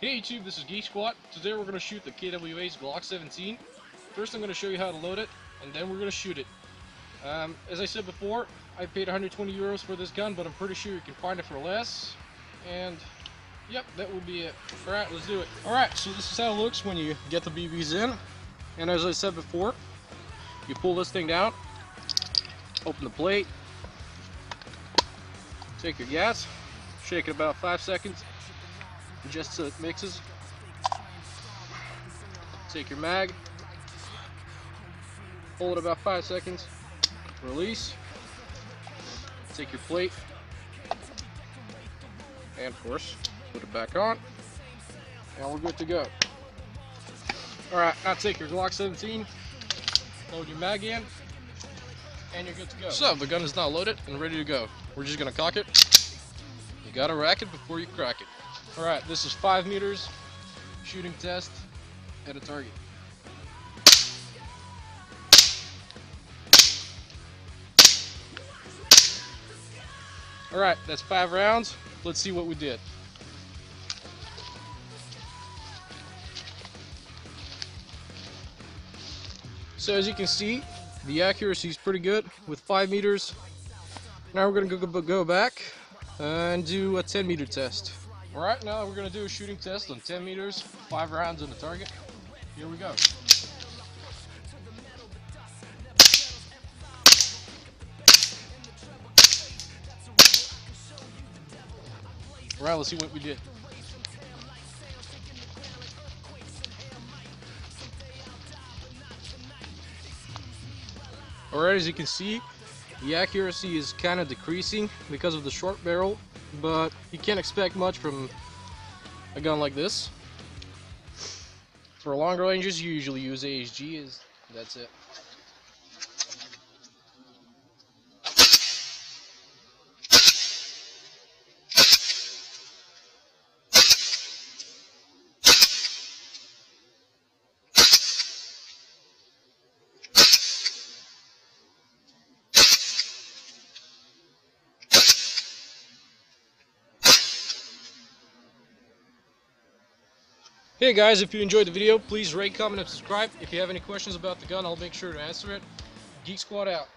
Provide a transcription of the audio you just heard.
Hey YouTube, this is Geek Squad. Today we're going to shoot the KWA's Glock 17. First I'm going to show you how to load it, and then we're going to shoot it. As I said before, I paid 120 euros for this gun, but I'm pretty sure you can find it for less. And yep, that will be it. Alright, let's do it. Alright, so this is how it looks when you get the BBs in. And as I said before, you pull this thing down, open the plate, take your gas, shake it about 5 seconds. Just so it mixes. Take your mag, hold it about 5 seconds, release, take your plate, and of course, put it back on, and we're good to go. Alright, now take your Glock 17, load your mag in, and you're good to go. So, the gun is now loaded and ready to go. We're just going to cock it. You gotta rack it before you crack it. Alright, this is 5 meters shooting test at a target. Alright, that's 5 rounds. Let's see what we did. So as you can see, the accuracy is pretty good with 5 meters. Now we're going to go back and do a 10 meter test. Alright, now we're going to do a shooting test on 10 meters, 5 rounds on the target. Here we go. Alright, let's see what we did. Alright, as you can see, the accuracy is kind of decreasing because of the short barrel, but you can't expect much from a gun like this. For longer ranges, you usually use ASG, that's it. Hey guys, if you enjoyed the video, please rate, comment, and subscribe. If you have any questions about the gun, I'll make sure to answer it. Geek Squad out.